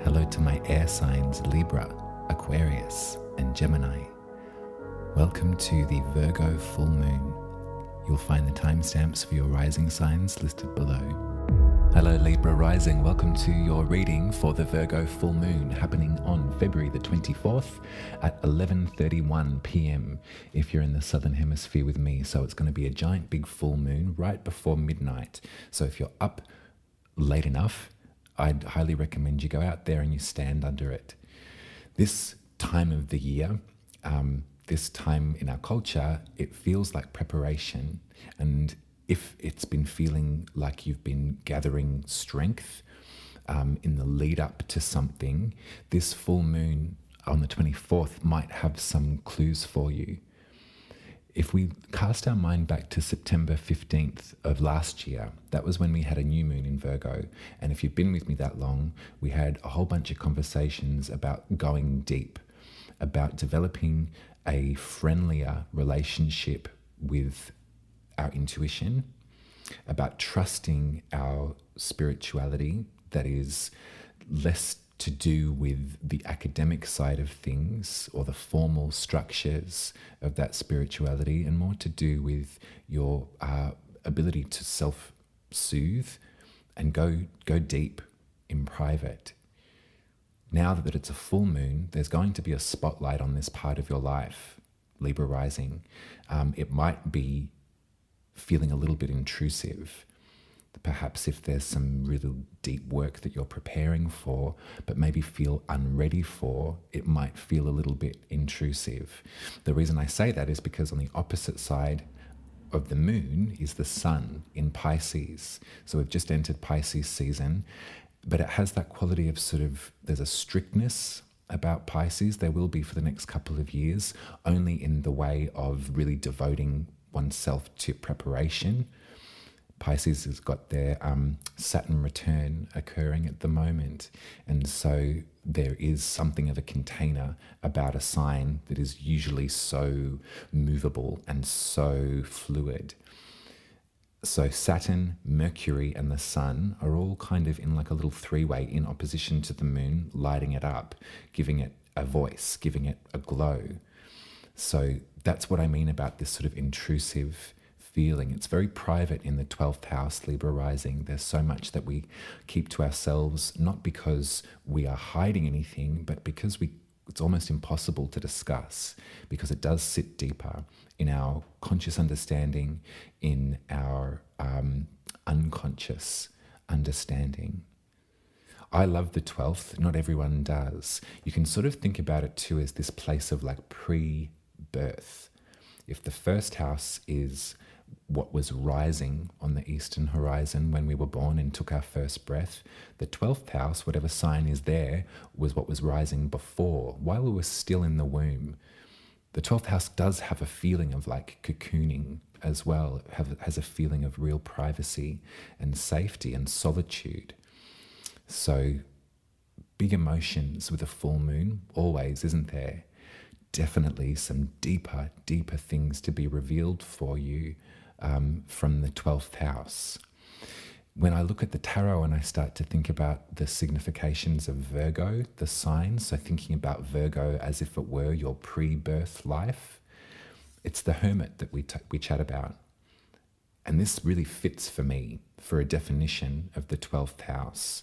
Hello to my air signs Libra, Aquarius, and Gemini. Welcome to the Virgo full moon. You'll find the timestamps for your rising signs listed below. Hello Libra Rising, welcome to your reading for the Virgo full moon happening on February the 24th at 11:31 p.m. if you're in the southern hemisphere with me. So it's going to be a giant big full moon right before midnight. So if you're up late enough, I'd highly recommend you go out there and you stand under it. This time of the year, this time in our culture, it feels like preparation. And if it's been feeling like you've been gathering strength in the lead up to something, this full moon on the 24th might have some clues for you. If we cast our mind back to September 15th of last year, that was when we had a new moon in Virgo. And if you've been with me that long, we had a whole bunch of conversations about going deep, about developing a friendlier relationship with our intuition, about trusting our spirituality that is less to do with the academic side of things or the formal structures of that spirituality, and more to do with your ability to self-soothe and go deep in private. Now that it's a full moon, there's going to be a spotlight on this part of your life, Libra Rising. It might be feeling a little bit intrusive. Perhaps if there's some really deep work that you're preparing for, but maybe feel unready for, it might feel a little bit intrusive. The reason I say that is because on the opposite side of the moon is the sun in Pisces. So we've just entered Pisces season, but it has that quality of there's a strictness about Pisces. There will be for the next couple of years, only in the way of really devoting oneself to preparation. Pisces has got their Saturn return occurring at the moment. And so there is something of a container about a sign that is usually so movable and so fluid. So Saturn, Mercury, and the Sun are all kind of in like a little three-way in opposition to the moon, lighting it up, giving it a voice, giving it a glow. So that's what I mean about this sort of intrusive feeling. It's very private in the 12th house, Libra Rising. There's so much that we keep to ourselves, not because we are hiding anything, but because it's almost impossible to discuss, because it does sit deeper in our conscious understanding, in our unconscious understanding. I love the 12th. Not everyone does. You can sort of think about it too as this place of like pre-birth. If the first house is what was rising on the eastern horizon when we were born and took our first breath, the 12th house, whatever sign is there, was what was rising before, while we were still in the womb. The 12th house does have a feeling of like cocooning as well. It has a feeling of real privacy and safety and solitude. So big emotions with a full moon, always, isn't there? Definitely some deeper things to be revealed for you from the 12th house. When I look at the tarot and I start to think about the significations of Virgo, the signs, so thinking about Virgo as if it were your pre-birth life, it's the Hermit that we chat about. And this really fits for me for a definition of the 12th house.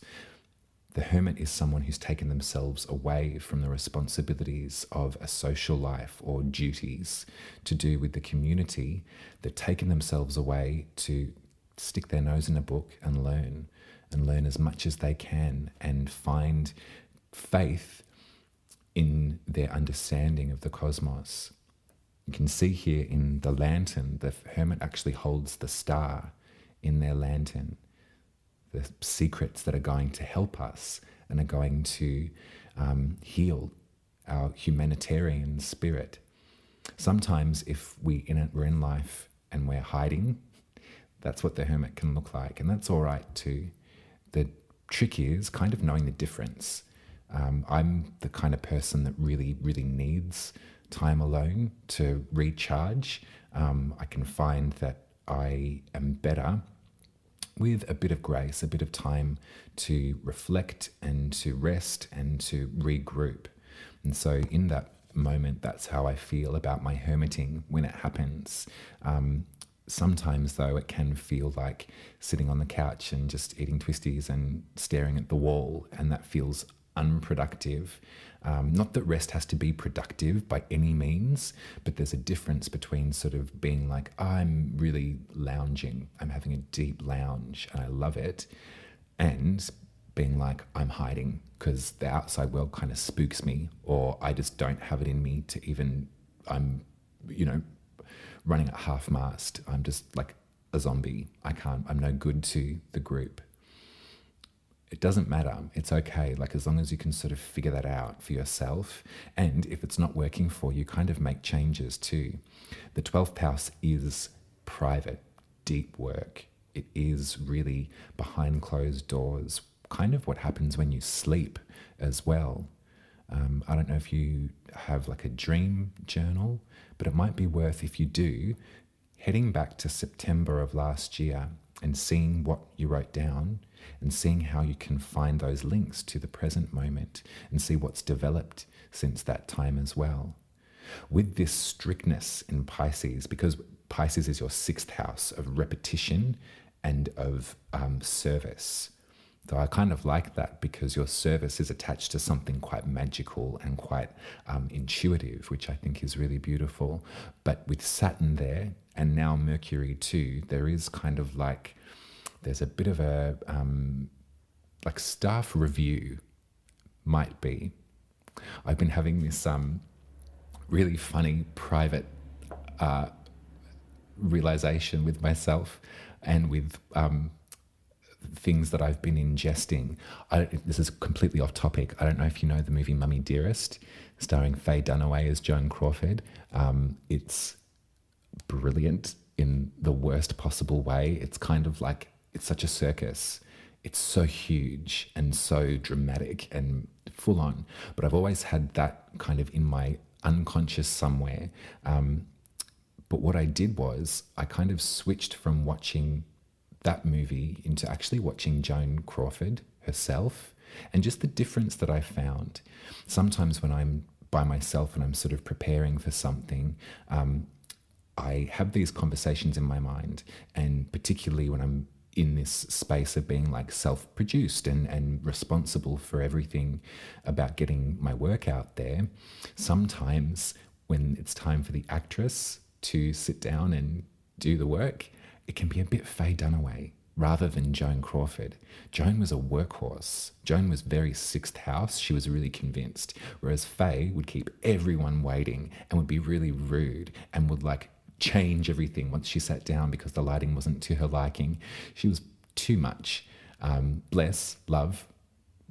The Hermit is someone who's taken themselves away from the responsibilities of a social life or duties to do with the community. They've taken themselves away to stick their nose in a book and learn as much as they can and find faith in their understanding of the cosmos. You can see here in the lantern, the Hermit actually holds the star in their lantern. The secrets that are going to help us and are going to heal our humanitarian spirit. Sometimes if we're in life and we're hiding, that's what the Hermit can look like, and that's all right too. The trick is kind of knowing the difference. I'm the kind of person that really needs time alone to recharge. I can find that I am better with a bit of grace, a bit of time to reflect and to rest and to regroup. And so in that moment, that's how I feel about my hermiting when it happens. Sometimes, though, it can feel like sitting on the couch and just eating twisties and staring at the wall, and that feels unproductive. Not that rest has to be productive by any means, but there's a difference between sort of being like, I'm really lounging, I'm having a deep lounge and I love it, and being like, I'm hiding because the outside world kind of spooks me, or I just don't have it in me to even, I'm, running at half mast. I'm just like a zombie. I'm no good to the group. It doesn't matter. It's okay. Like, as long as you can sort of figure that out for yourself. And if it's not working for you, kind of make changes too. The 12th house is private, deep work. It is really behind closed doors, kind of what happens when you sleep as well. I don't know if you have like a dream journal, but it might be worth, if you do, heading back to September of last year and seeing what you wrote down and seeing how you can find those links to the present moment and see what's developed since that time as well. With this strictness in Pisces, because Pisces is your 6th house of repetition and of service. So I kind of like that, because your service is attached to something quite magical and quite intuitive, which I think is really beautiful. But with Saturn there, and now Mercury too, there is kind of like, there's a bit of a like staff review, might be. I've been having this really funny private realization with myself and with things that I've been ingesting. This is completely off topic. I don't know if you know the movie Mummy Dearest, starring Faye Dunaway as Joan Crawford. It's brilliant in the worst possible way. It's kind of like, it's such a circus. It's so huge and so dramatic and full on. But I've always had that kind of in my unconscious somewhere. But what I did was I kind of switched from watching that movie into actually watching Joan Crawford herself, and just the difference that I found. Sometimes when I'm by myself and I'm sort of preparing for something, I have these conversations in my mind, and particularly when I'm in this space of being like self-produced and responsible for everything about getting my work out there, sometimes when it's time for the actress to sit down and do the work, it can be a bit Faye Dunaway rather than Joan Crawford. Joan was a workhorse. Joan was very 6th house. She was really convinced. Whereas Faye would keep everyone waiting and would be really rude and would like change everything once she sat down because the lighting wasn't to her liking. She was too much. Love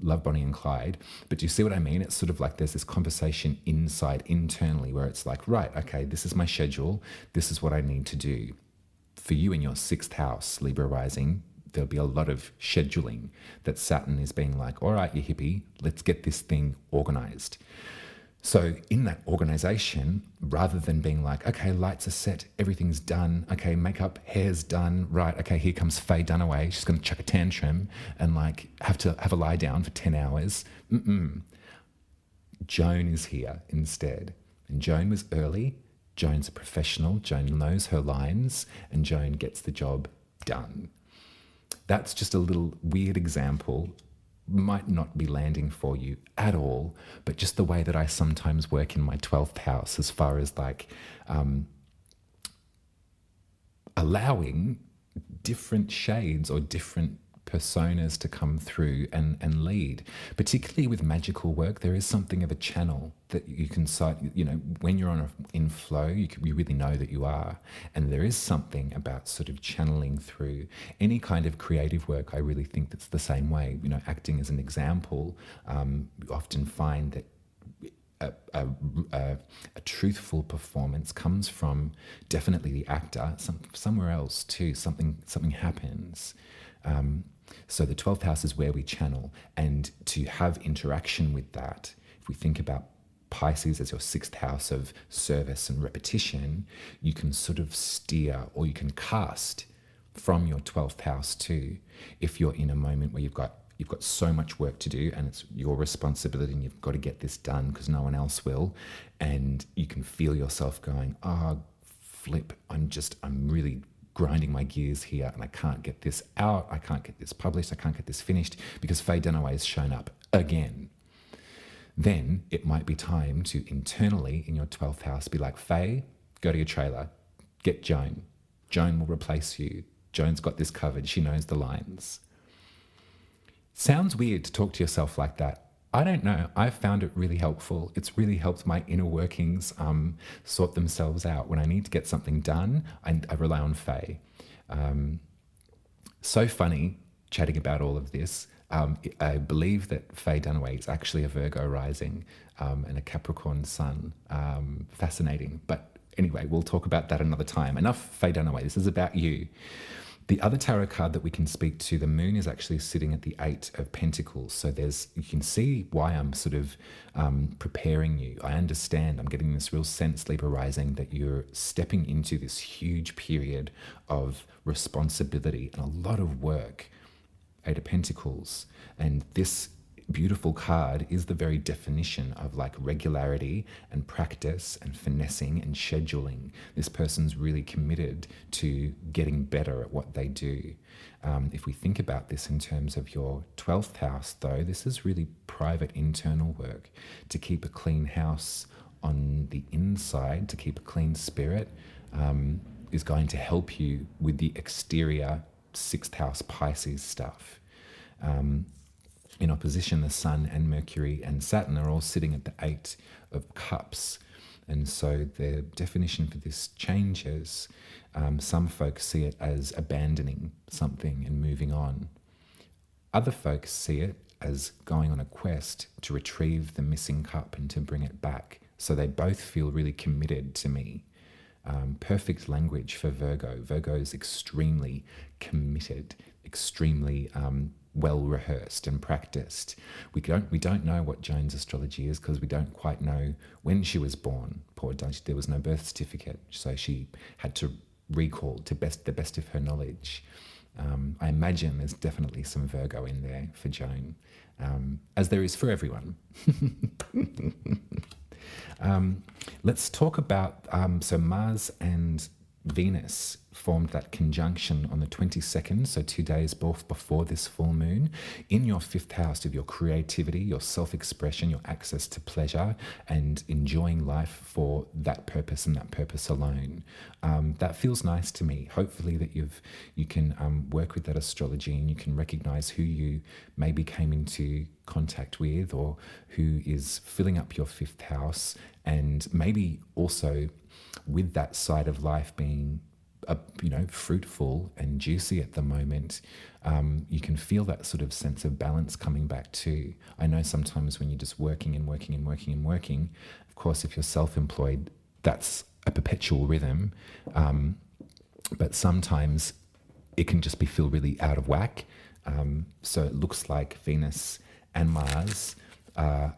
Bonnie and Clyde. But do you see what I mean? It's sort of like there's this conversation internally where it's like, right, okay, this is my schedule. This is what I need to do. For you in your 6th house, Libra Rising, there'll be a lot of scheduling that Saturn is being like, all right, you hippie, let's get this thing organized. So in that organization, rather than being like, okay, lights are set, everything's done, okay, makeup, hair's done, right, okay, here comes Faye Dunaway, she's going to chuck a tantrum and like have to have a lie down for 10 hours. Joan is here instead. And Joan was early. Joan's a professional, Joan knows her lines, and Joan gets the job done. That's just a little weird example, might not be landing for you at all, but just the way that I sometimes work in my 12th house as far as like allowing different shades or different personas to come through and lead. Particularly with magical work, there is something of a channel that you can cite, when you're in flow, you really know that you are. And there is something about sort of channeling through any kind of creative work. I really think that's the same way. Acting as an example, you often find that a truthful performance comes from definitely the actor. Somewhere else too, something happens. So the 12th house is where we channel, and to have interaction with that, if we think about Pisces as your 6th house of service and repetition, you can sort of steer or you can cast from your 12th house too. If you're in a moment where you've got so much work to do and it's your responsibility and you've got to get this done because no one else will, and you can feel yourself going, oh, flip, I'm really grinding my gears here and I can't get this out, I can't get this published, I can't get this finished because Faye Dunaway has shown up again. Then it might be time to internally in your 12th house be like, Faye, go to your trailer, get Joan. Joan will replace you. Joan's got this covered, she knows the lines. Sounds weird to talk to yourself like that. I don't know. I've found it really helpful. It's really helped my inner workings sort themselves out. When I need to get something done, I rely on Faye. So funny chatting about all of this. I believe that Faye Dunaway is actually a Virgo rising and a Capricorn sun. Fascinating. But anyway, we'll talk about that another time. Enough Faye Dunaway. This is about you. The other tarot card that we can speak to, the moon is actually sitting at the 8 of Pentacles. So you can see why I'm sort of preparing you. I understand, I'm getting this real sense, Libra rising, that you're stepping into this huge period of responsibility and a lot of work. 8 of Pentacles. And this beautiful card is the very definition of like regularity and practice and finessing and scheduling. This person's really committed to getting better at what they do. If we think about this in terms of your 12th house, though, this is really private internal work to keep a clean house on the inside, to keep a clean spirit, is going to help you with the exterior 6th house Pisces stuff. In opposition, the Sun and Mercury and Saturn are all sitting at the 8 of Cups. And so the definition for this changes. Some folks see it as abandoning something and moving on. Other folks see it as going on a quest to retrieve the missing cup and to bring it back. So they both feel really committed to me. Perfect language for Virgo. Virgo is extremely committed, extremely well rehearsed and practiced. We don't know what Joan's astrology is because we don't quite know when she was born. Poor Joan, there was no birth certificate, so she had to recall to the best of her knowledge. I imagine there's definitely some Virgo in there for Joan, as there is for everyone. Let's talk about, so Mars and Venus formed that conjunction on the 22nd, so 2 days before this full moon, in your 5th house of your creativity, your self-expression, your access to pleasure, and enjoying life for that purpose and that purpose alone. That feels nice to me. Hopefully that you can work with that astrology and you can recognize who you maybe came into contact with or who is filling up your 5th house, and maybe also with that side of life being fruitful and juicy at the moment, you can feel that sort of sense of balance coming back too. I know sometimes when you're just working and working and working and working, of course, if you're self-employed, that's a perpetual rhythm. But sometimes it can just feel really out of whack. So it looks like Venus and Mars are,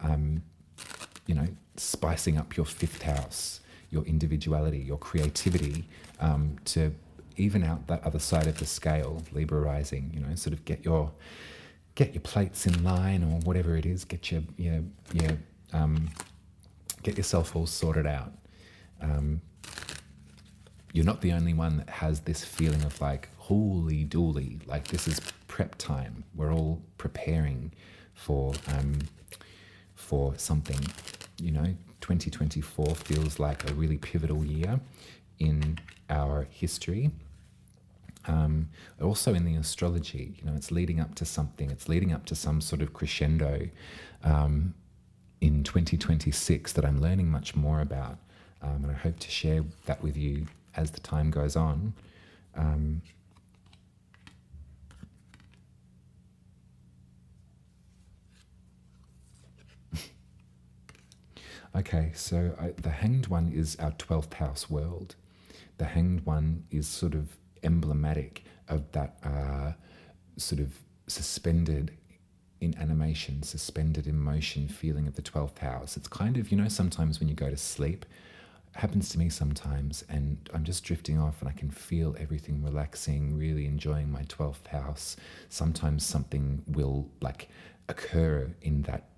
spicing up your 5th house, your individuality, your creativity, to even out that other side of the scale, Libra rising, sort of get your plates in line or whatever it is, get yourself all sorted out. You're not the only one that has this feeling of like, holy dooly, like this is prep time. We're all preparing for something. 2024 feels like a really pivotal year in our history. Also in the astrology, it's leading up to something. It's leading up to some sort of crescendo in 2026 that I'm learning much more about. And I hope to share that with you as the time goes on. Okay, so the Hanged One is our 12th house world. The Hanged One is sort of emblematic of that sort of suspended in animation, suspended in motion feeling of the 12th house. It's kind of, sometimes when you go to sleep, happens to me sometimes, and I'm just drifting off and I can feel everything relaxing, really enjoying my 12th house. Sometimes something will like occur in that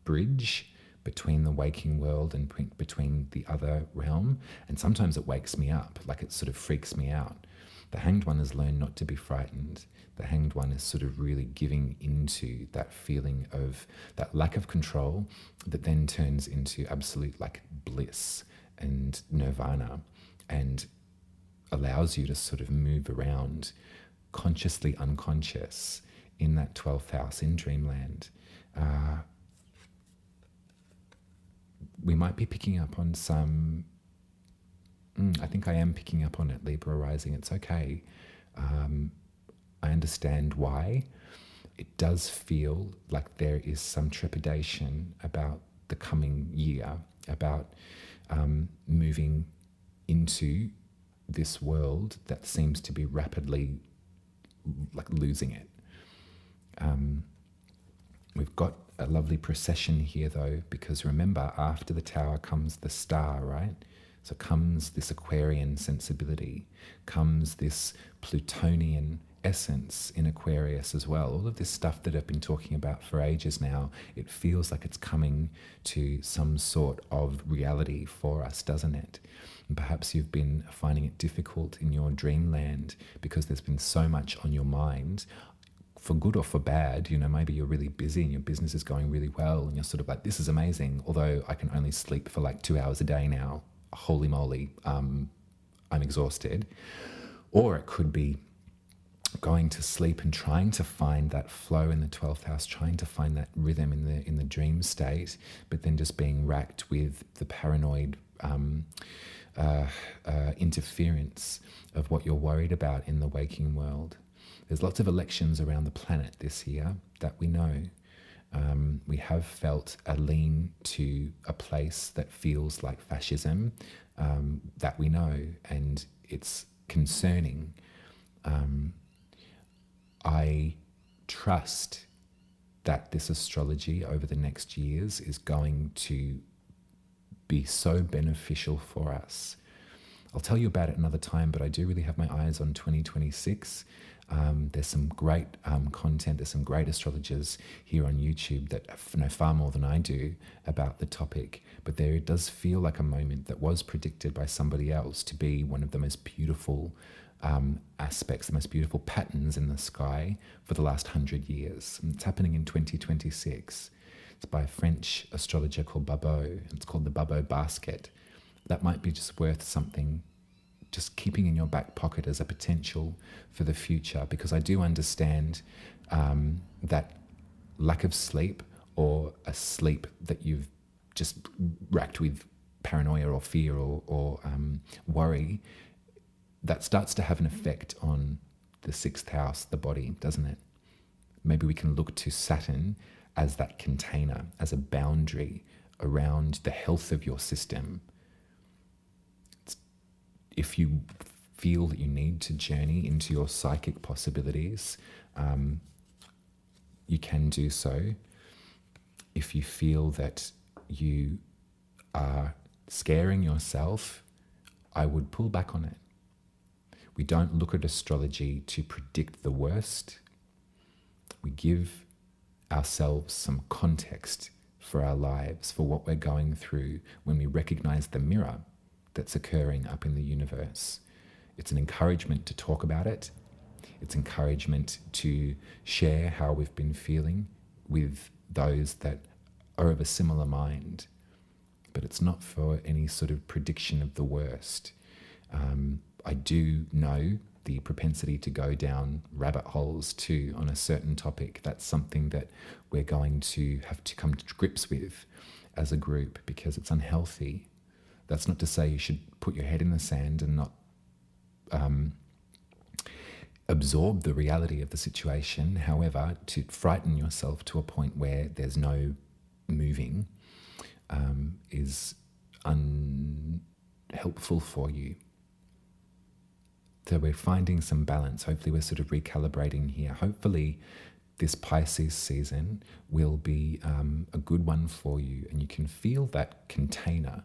bridge between the waking world and between the other realm, and sometimes it wakes me up, like it sort of freaks me out. The Hanged One has learned not to be frightened. The Hanged One is sort of really giving into that feeling of that lack of control that then turns into absolute like bliss and nirvana, and allows you to sort of move around consciously unconscious in that 12th house in dreamland. We might be picking up on some, I think I am picking up on it, Libra Rising. It's okay. I understand why. It does feel like there is some trepidation about the coming year, about moving into this world that seems to be rapidly like losing it. We've got a lovely procession here though, because remember, after the tower comes the star, right? So comes this Aquarian sensibility, comes this Plutonian essence in Aquarius as well. All of this stuff that I've been talking about for ages now, it feels like it's coming to some sort of reality for us, doesn't it? And perhaps you've been finding it difficult in your dreamland because there's been so much on your mind, for good or for bad. Maybe you're really busy and your business is going really well and you're sort of like, this is amazing, although I can only sleep for like 2 hours a day now. Holy moly, I'm exhausted. Or it could be going to sleep and trying to find that flow in the 12th house, trying to find that rhythm in the dream state, but then just being racked with the paranoid interference of what you're worried about in the waking world. There's lots of elections around the planet this year that we know. We have felt a lean to a place that feels like fascism, that we know, and it's concerning. I trust that this astrology over the next years is going to be so beneficial for us. I'll tell you about it another time, but I do really have my eyes on 2026. There's some great content, there's some great astrologers here on YouTube that know far more than I do about the topic, but there it does feel like a moment that was predicted by somebody else to be one of the most beautiful aspects, the most beautiful patterns in the sky for the last 100 years. And it's happening in 2026. It's by a French astrologer called Babot, and it's called the Babot basket. That might be just worth something, just keeping in your back pocket as a potential for the future, because I do understand that lack of sleep, or a sleep that you've just racked with paranoia or fear or worry, that starts to have an effect on the 6th house, the body, doesn't it? Maybe we can look to Saturn as that container, as a boundary around the health of your system. If you feel that you need to journey into your psychic possibilities, you can do so. If you feel that you are scaring yourself, I would pull back on it. We don't look at astrology to predict the worst. We give ourselves some context for our lives, for what we're going through, when we recognize the mirror that's occurring up in the universe. It's an encouragement to talk about it. It's encouragement to share how we've been feeling with those that are of a similar mind. But it's not for any sort of prediction of the worst. I do know the propensity to go down rabbit holes too on a certain topic. That's something that we're going to have to come to grips with as a group, because it's unhealthy. That's not to say you should put your head in the sand and not absorb the reality of the situation. However, to frighten yourself to a point where there's no moving is unhelpful for you. So we're finding some balance. Hopefully we're sort of recalibrating here. Hopefully this Pisces season will be a good one for you, and you can feel that container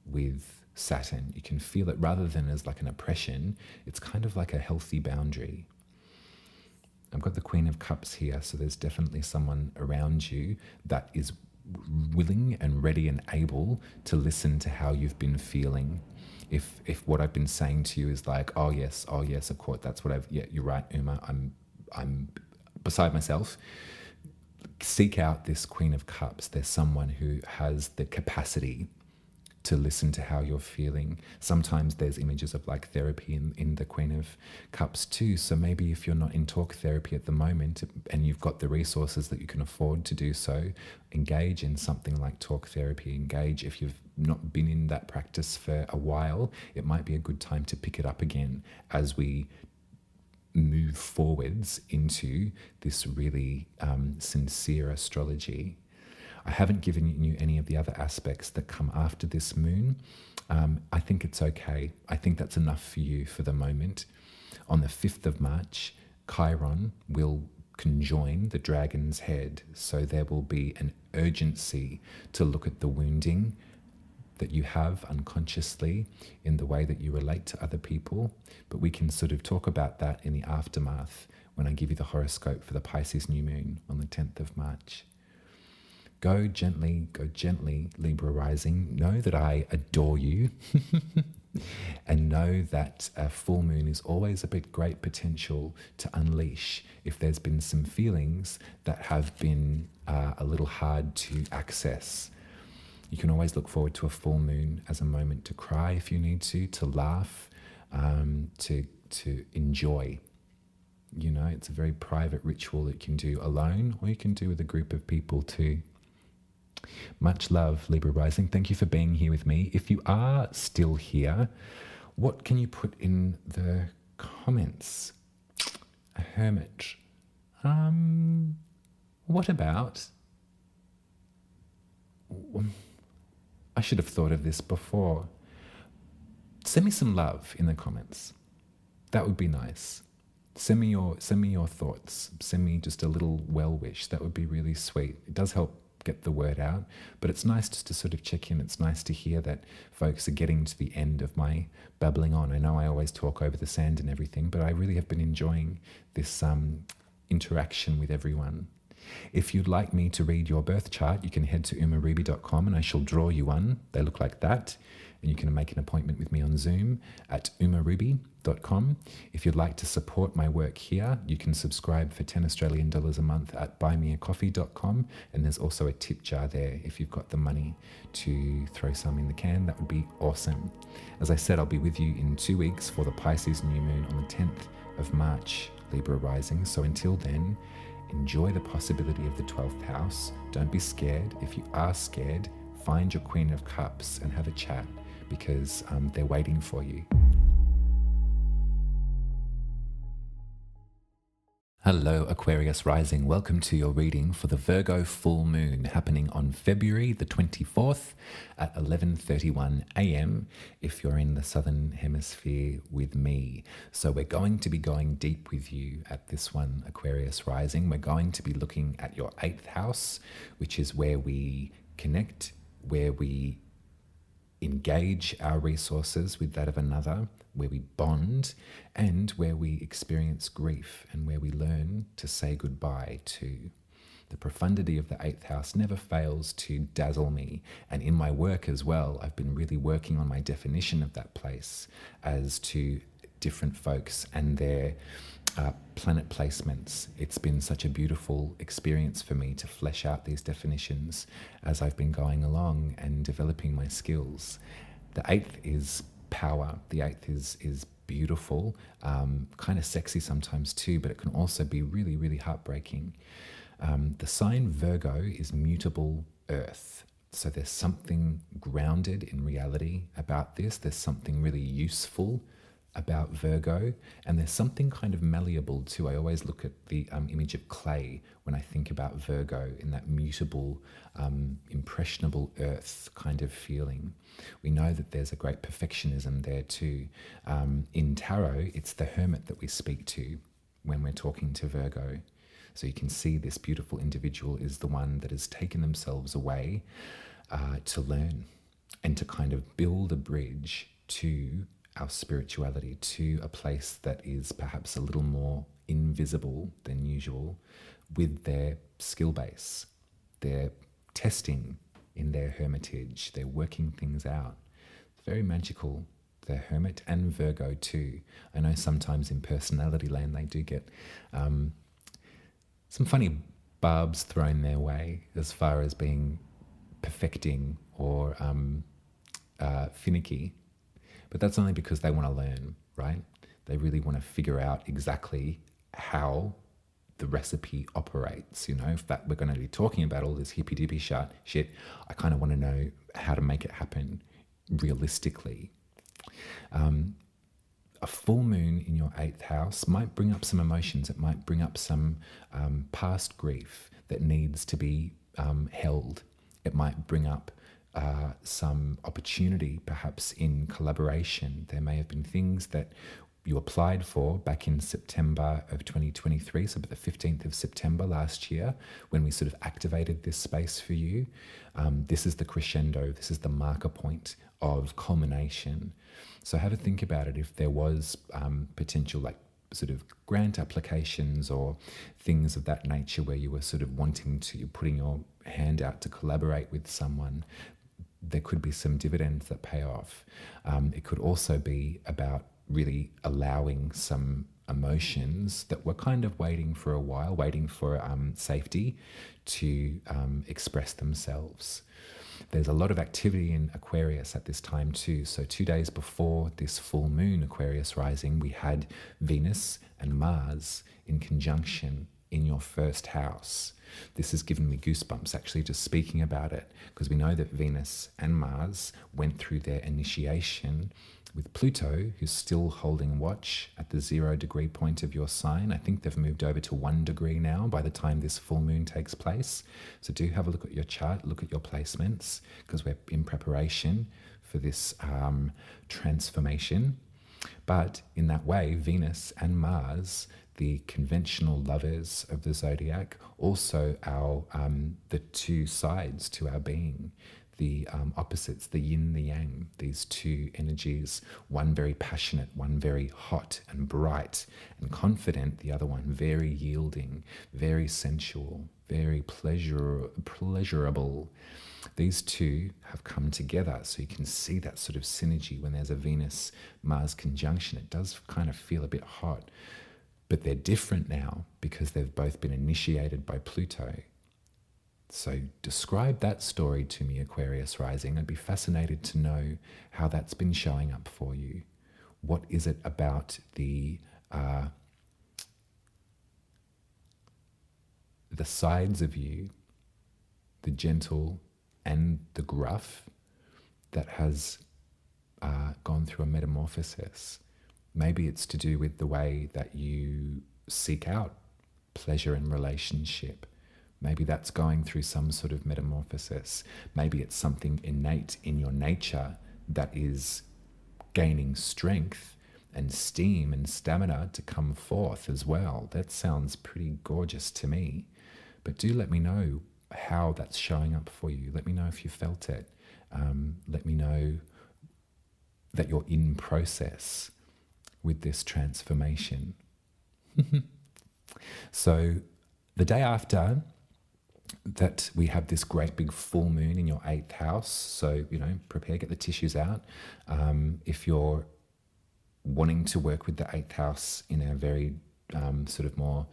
with Saturn. You can feel it rather than as like an oppression. It's kind of like a healthy boundary. I've got the Queen of Cups here, so there's definitely someone around you that is willing and ready and able to listen to how you've been feeling. If what I've been saying to you is like, oh yes, of course, that's what yeah, you're right, Uma, I'm beside myself. Seek out this Queen of Cups. There's someone who has the capacity to listen to how you're feeling. Sometimes there's images of like therapy in the Queen of Cups too. So maybe if you're not in talk therapy at the moment and you've got the resources that you can afford to do so, engage in something like talk therapy. Engage if you've not been in that practice for a while. It might be a good time to pick it up again as we move forwards into this really sincere astrology. I haven't given you any of the other aspects that come after this moon. I think it's okay. I think that's enough for you for the moment. On the 5th of March, Chiron will conjoin the dragon's head. So there will be an urgency to look at the wounding that you have unconsciously in the way that you relate to other people. But we can sort of talk about that in the aftermath when I give you the horoscope for the Pisces new moon on the 10th of March. Go gently, Libra Rising. Know that I adore you and know that a full moon is always a bit great potential to unleash if there's been some feelings that have been a little hard to access. You can always look forward to a full moon as a moment to cry if you need to laugh, to enjoy. You know, it's a very private ritual that you can do alone or you can do with a group of people too. Much love, Libra Rising. Thank you for being here with me. If you are still here, what can you put in the comments? A hermit. What about... I should have thought of this before. Send me some love in the comments. That would be nice. Send me your thoughts. Send me just a little well wish. That would be really sweet. It does help get the word out, but it's nice just to sort of check in. It's nice to hear that folks are getting to the end of my babbling on. I know I always talk over the sand and everything, but I really have been enjoying this interaction with everyone. If you'd like me to read your birth chart, you can head to umaruby.com and I shall draw you one. They look like that. And you can make an appointment with me on Zoom at umaruby.com. If you'd like to support my work here, you can subscribe for 10 Australian dollars a month at buymeacoffee.com. And there's also a tip jar there if you've got the money to throw some in the can. That would be awesome. As I said, I'll be with you in 2 weeks for the Pisces new moon on the 10th of March, Libra Rising. So until then, enjoy the possibility of the 12th house. Don't be scared. If you are scared, find your Queen of Cups and have a chat because they're waiting for you. Hello, Aquarius Rising. Welcome to your reading for the Virgo full moon happening on February the 24th at 11:31 a.m. if you're in the Southern Hemisphere with me. So we're going to be going deep with you at this one, Aquarius Rising. We're going to be looking at your 8th house, which is where we connect, where we engage our resources with that of another, where we bond, and where we experience grief and where we learn to say goodbye to. The profundity of the 8th house never fails to dazzle me. And in my work as well, I've been really working on my definition of that place as to different folks and their planet placements. It's been such a beautiful experience for me to flesh out these definitions as I've been going along and developing my skills. The 8th is power. The 8th is beautiful, kind of sexy sometimes too, but it can also be really, really heartbreaking. The sign Virgo is mutable earth. So there's something grounded in reality about this. There's something really useful about Virgo, and there's something kind of malleable too. I always look at the image of clay when I think about Virgo in that mutable, impressionable earth kind of feeling. We know that there's a great perfectionism there too. In tarot, it's the hermit that we speak to when we're talking to Virgo. So you can see this beautiful individual is the one that has taken themselves away to learn and to kind of build a bridge to our spirituality, to a place that is perhaps a little more invisible than usual with their skill base. They're testing in their hermitage, they're working things out. It's very magical. The Hermit and Virgo too. I know sometimes in personality land they do get some funny barbs thrown their way as far as being perfecting or finicky. But that's only because they want to learn, right? They really want to figure out exactly how the recipe operates. You know, if that we're going to be talking about all this hippy dippy shit, I kind of want to know how to make it happen realistically. A full moon in your 8th house might bring up some emotions. It might bring up some past grief that needs to be held. It might bring up some opportunity, perhaps in collaboration. There may have been things that you applied for back in September of 2023, so the 15th of September last year, when we sort of activated this space for you. This is the crescendo, this is the marker point of culmination. So have a think about it. If there was potential like sort of grant applications or things of that nature where you were sort of wanting to, you're putting your hand out to collaborate with someone, there could be some dividends that pay off. It could also be about really allowing some emotions that were kind of waiting for a while, waiting for safety to express themselves. There's a lot of activity in Aquarius at this time too. So 2 days before this full moon, Aquarius rising, we had Venus and Mars in conjunction in your 1st house. This has given me goosebumps actually just speaking about it, because we know that Venus and Mars went through their initiation with Pluto, who's still holding watch at the 0 degree point of your sign. I think they've moved over to 1 degree now by the time this full moon takes place. So do have a look at your chart, look at your placements, because we're in preparation for this transformation. But in that way, Venus and Mars, the conventional lovers of the zodiac, also our the two sides to our being, the opposites, the yin, the yang, these two energies, one very passionate, one very hot and bright and confident, the other one very yielding, very sensual, very pleasurable. These two have come together, so you can see that sort of synergy. When there's a Venus-Mars conjunction, it does kind of feel a bit hot, but they're different now because they've both been initiated by Pluto. So describe that story to me, Aquarius Rising. I'd be fascinated to know how that's been showing up for you. What is it about the sides of you, the gentle and the gruff, that has gone through a metamorphosis? Maybe it's to do with the way that you seek out pleasure in relationship. Maybe that's going through some sort of metamorphosis. Maybe it's something innate in your nature that is gaining strength and steam and stamina to come forth as well. That sounds pretty gorgeous to me. But do let me know how that's showing up for you. Let me know if you felt it. Let me know that you're in process with this transformation. So the day after that, we have this great big full moon in your 8th house. So, prepare, get the tissues out. If you're wanting to work with the 8th house in a very sort of more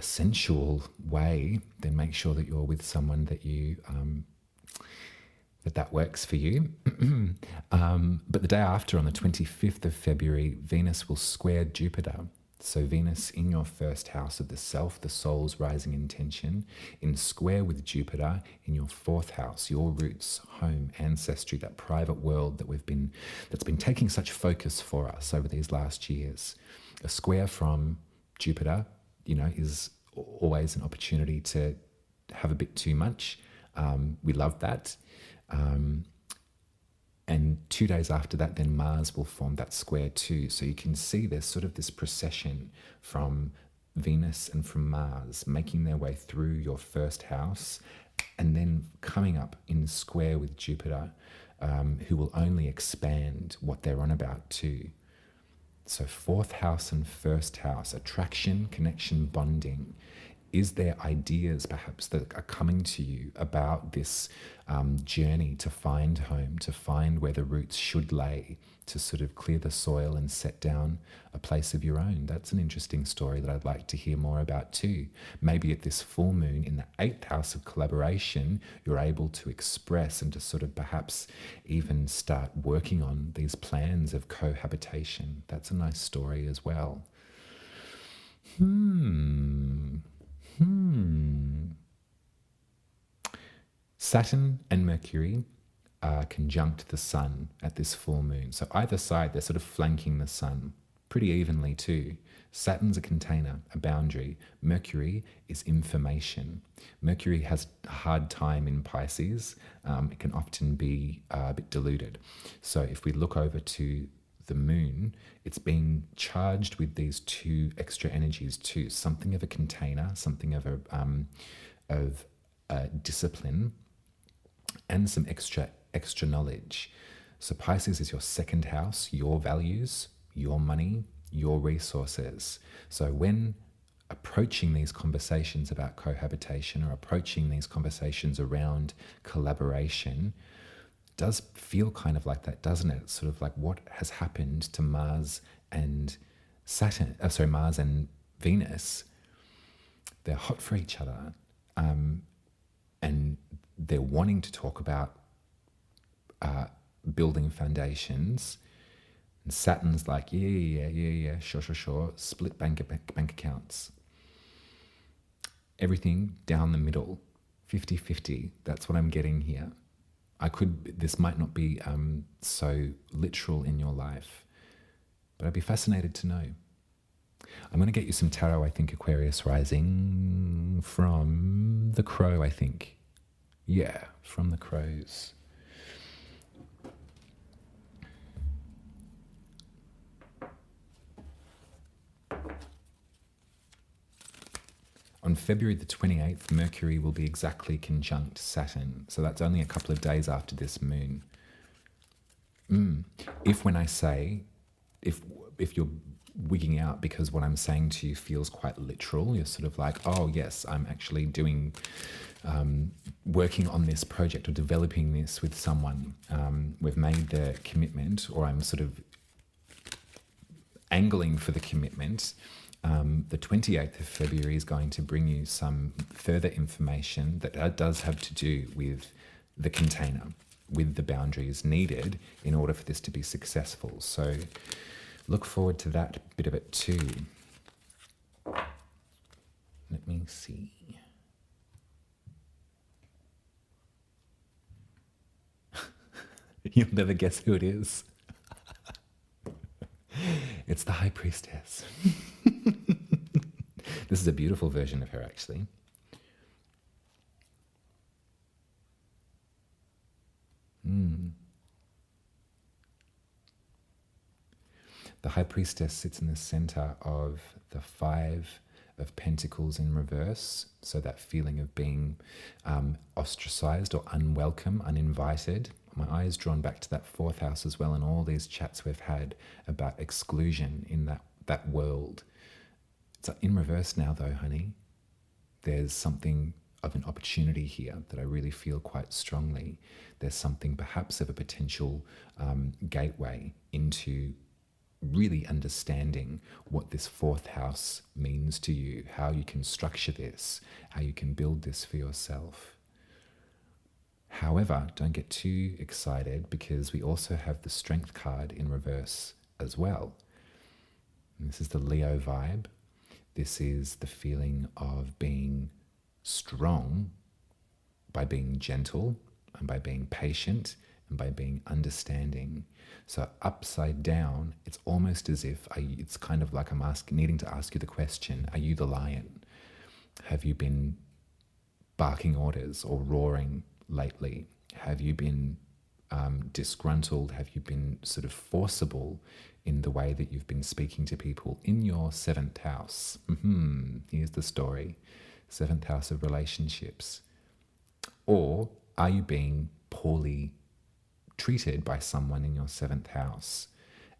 sensual way, then make sure that you're with someone that you that works for you. But the day after, on the 25th of February, Venus will square Jupiter. So Venus in your 1st house of the self, the soul's rising intention, in square with Jupiter in your 4th house, your roots, home, ancestry, that private world that's been taking such focus for us over these last years. A square from Jupiter, is always an opportunity to have a bit too much. We love that. And 2 days after that, then Mars will form that square too. So you can see there's sort of this procession from Venus and from Mars making their way through your 1st house and then coming up in square with Jupiter. who will only expand what they're on about too. So fourth house and first house, attraction, connection, bonding. Is there ideas perhaps that are coming to you about this journey to find home, to find where the roots should lay, to sort of clear the soil and set down a place of your own? That's an interesting story that I'd like to hear more about too. Maybe at this full moon in the 8th house of collaboration, you're able to express and to sort of perhaps even start working on these plans of cohabitation. That's a nice story as well. Saturn and Mercury are conjunct the Sun at this full moon. So either side, they're sort of flanking the Sun pretty evenly too. Saturn's a container, a boundary. Mercury is information. Mercury has a hard time in Pisces. It can often be a bit diluted. So if we look over to the moon, it's being charged with these two extra energies too. Something of a container, something of a discipline, and some extra knowledge. So Pisces is your second house, your values, your money, your resources. So when approaching these conversations about cohabitation or approaching these conversations around collaboration, does feel kind of like that, doesn't it? It's sort of like what has happened to Mars and Mars and Venus. They're hot for each other, and they're wanting to talk about building foundations. And Saturn's like, yeah, sure. Split bank accounts. Everything down the middle, 50-50. That's what I'm getting here. This might not be so literal in your life, but I'd be fascinated to know. I'm going to get you some tarot, I think, Aquarius Rising, from the Crow, I think. Yeah, from the Crows. On February the 28th, Mercury will be exactly conjunct Saturn. So that's only a couple of days after this moon. If you're wigging out because what I'm saying to you feels quite literal, you're sort of like, oh yes, I'm actually doing, working on this project or developing this with someone. We've made the commitment, or I'm sort of angling for the commitment. The 28th of February is going to bring you some further information that does have to do with the container, with the boundaries needed in order for this to be successful. So look forward to that bit of it too. Let me see. You'll never guess who it is. It's the High Priestess. This is a beautiful version of her, actually. The High Priestess sits in the center of the 5 of Pentacles in reverse. So that feeling of being ostracized or unwelcome, uninvited. My eye is drawn back to that 4th house as well, and all these chats we've had about exclusion in that world. It's in reverse now though, honey. There's something of an opportunity here that I really feel quite strongly. There's something perhaps of a potential gateway into really understanding what this 4th house means to you, how you can structure this, how you can build this for yourself. However, don't get too excited because we also have the Strength card in reverse as well. And this is the Leo vibe. This is the feeling of being strong by being gentle and by being patient and by being understanding. So upside down, it's almost as if it's kind of like I'm needing to ask you the question, are you the lion? Have you been barking orders or roaring lately? Have you been disgruntled? Have you been sort of forcible in the way that you've been speaking to people in your 7th house? Here's the story. 7th house of relationships. Or are you being poorly treated by someone in your seventh house.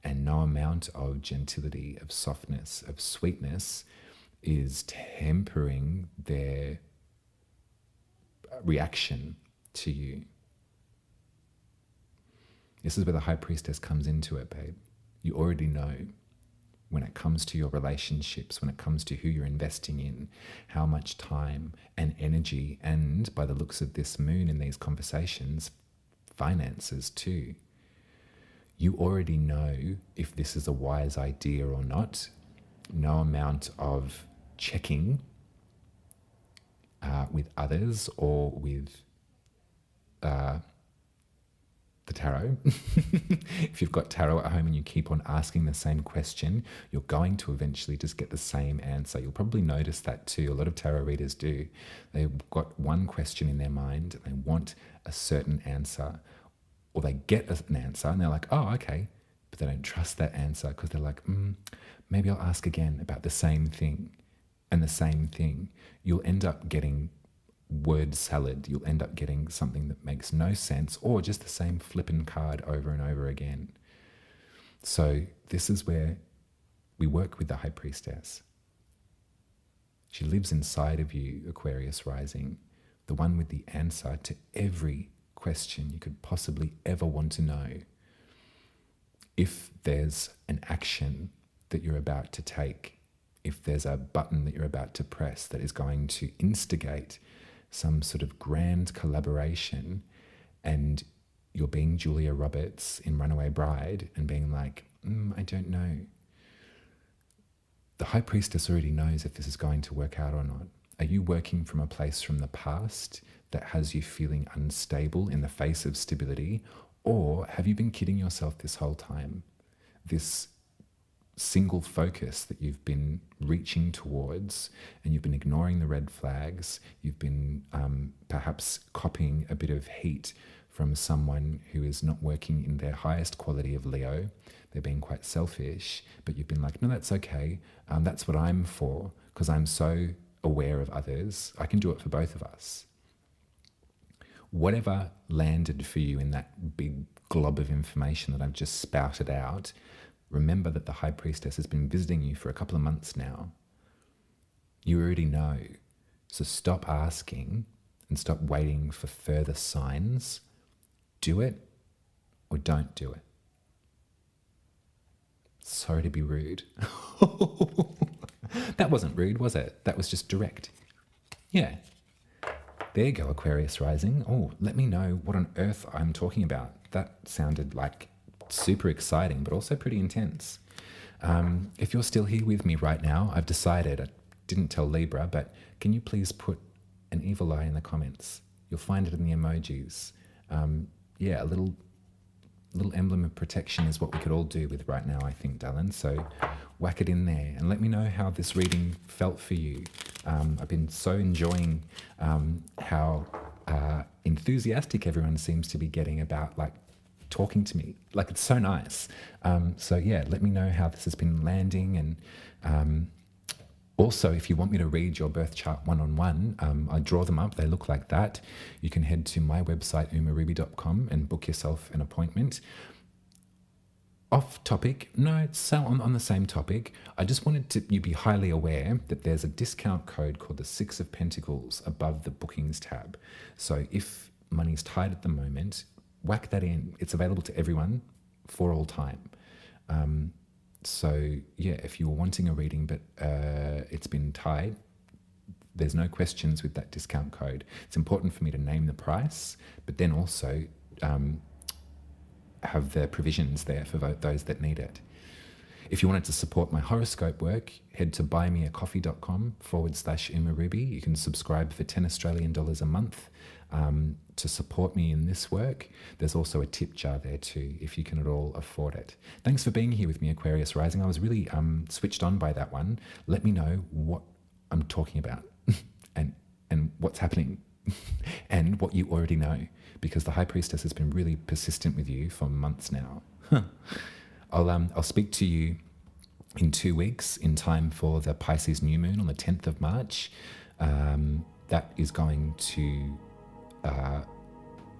And no amount of gentility, of softness, of sweetness is tempering their reaction to you. This is where the High Priestess comes into it, babe. You already know when it comes to your relationships, when it comes to who you're investing in, how much time and energy, and by the looks of this moon in these conversations, finances too. You already know if this is a wise idea or not. No amount of checking with others or with the tarot. If you've got tarot at home and you keep on asking the same question, you're going to eventually just get the same answer. You'll probably notice that too. A lot of tarot readers do. They've got one question in their mind and they want a certain answer, or they get an answer and they're like, oh, okay, but they don't trust that answer because they're like, maybe I'll ask again about the same thing and the same thing. You'll end up getting word salad. You'll end up getting something that makes no sense, or just the same flippin' card over and over again. So this is where we work with the High Priestess. She lives inside of you, Aquarius Rising, the one with the answer to every question you could possibly ever want to know. If there's an action that you're about to take, if there's a button that you're about to press that is going to instigate some sort of grand collaboration, and you're being Julia Roberts in Runaway Bride and being like, I don't know. The High Priestess already knows if this is going to work out or not. Are you working from a place from the past that has you feeling unstable in the face of stability? Or have you been kidding yourself this whole time? This single focus that you've been reaching towards, and you've been ignoring the red flags, you've been perhaps copying a bit of heat from someone who is not working in their highest quality of Leo. They're being quite selfish, but you've been like, no, that's okay. That's what I'm for, because I'm so aware of others. I can do it for both of us. Whatever landed for you in that big glob of information that I've just spouted out, remember that the High Priestess has been visiting you for a couple of months now. You already know. So stop asking and stop waiting for further signs. Do it or don't do it. Sorry to be rude. That wasn't rude, was it? That was just direct. Yeah. There you go, Aquarius Rising. Oh, let me know what on earth I'm talking about. That sounded like super exciting, but also pretty intense. If you're still here with me right now, I've decided, I didn't tell Libra, but can you please put an evil eye in the comments? You'll find it in the emojis. Yeah, a little emblem of protection is what we could all do with right now, I think, darling. So whack it in there and let me know how this reading felt for you. I've been so enjoying how enthusiastic everyone seems to be getting about like talking to me. Like, it's so nice. So yeah, let me know how this has been landing. And also, if you want me to read your birth chart one-on-one, I draw them up. They look like that. You can head to my website, umaruby.com, and book yourself an appointment. Off topic, no, it's so on the same topic. I just wanted you be highly aware that there's a discount code called the 6 of Pentacles above the bookings tab. So if money's tight at the moment, whack that in. It's available to everyone for all time. So yeah, if you were wanting a reading but it's been tied, there's no questions with that discount code. It's important for me to name the price, but then also have the provisions there for those that need it. If you wanted to support my horoscope work, head to buymeacoffee.com/umaruby. You can subscribe for 10 Australian dollars a month to support me in this work. There's also a tip jar there too, if you can at all afford it. Thanks for being here with me, Aquarius Rising. I was really switched on by that one. Let me know what I'm talking about and what's happening and what you already know, because the High Priestess has been really persistent with you for months now. I'll speak to you in 2 weeks in time for the Pisces new moon on the 10th of March. That is going to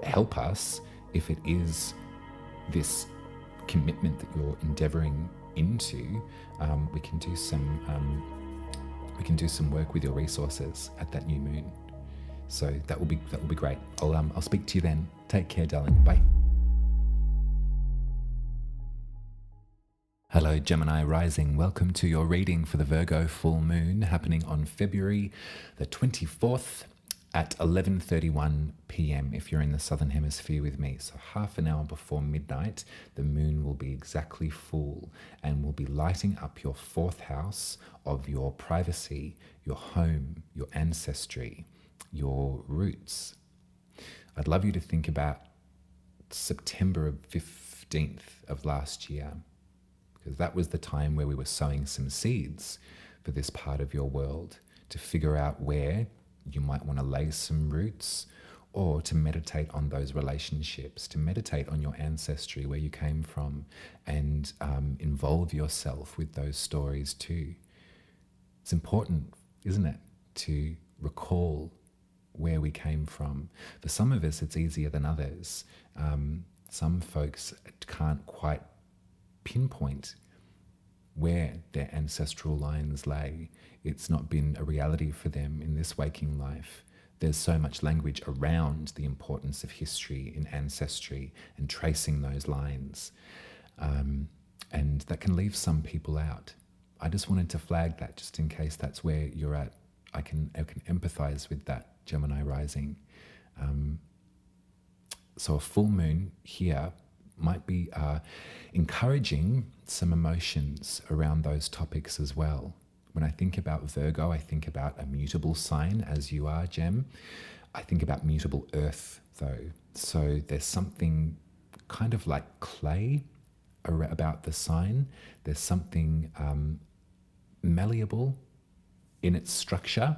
help us if it is this commitment that you're endeavoring into, we can do some work with your resources at that new moon. So that will be great. I'll speak to you then. Take care, darling. Bye. Hello, Gemini Rising. Welcome to your reading for the Virgo full moon happening on February the 24th at 11:31 p.m. if you're in the Southern Hemisphere with me. So half an hour before midnight, the moon will be exactly full and will be lighting up your fourth house of your privacy, your home, your ancestry, your roots. I'd love you to think about September 15th of last year, because that was the time where we were sowing some seeds for this part of your world to figure out where you might want to lay some roots, or to meditate on those relationships, to meditate on your ancestry, where you came from, and involve yourself with those stories too. It's important, isn't it, to recall where we came from. For some of us, it's easier than others. Some folks can't quite pinpoint where their ancestral lines lay. It's not been a reality for them in this waking life. There's so much language around the importance of history in ancestry and tracing those lines. And that can leave some people out. I just wanted to flag that just in case that's where you're at. I can empathize with that, Gemini Rising. So a full moon here might be encouraging some emotions around those topics as well. When I think about Virgo, I think about a mutable sign, as you are, Gem. I think about mutable earth, though. So there's something kind of like clay about the sign. There's something malleable in its structure,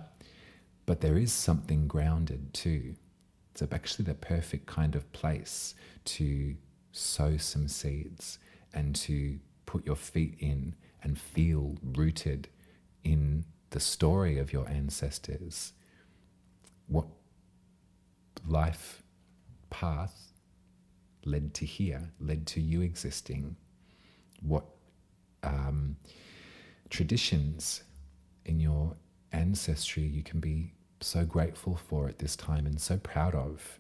but there is something grounded too. It's actually the perfect kind of place to sow some seeds and to put your feet in and feel rooted in the story of your ancestors. What life path led to here, led to you existing? What traditions in your ancestry you can be so grateful for at this time and so proud of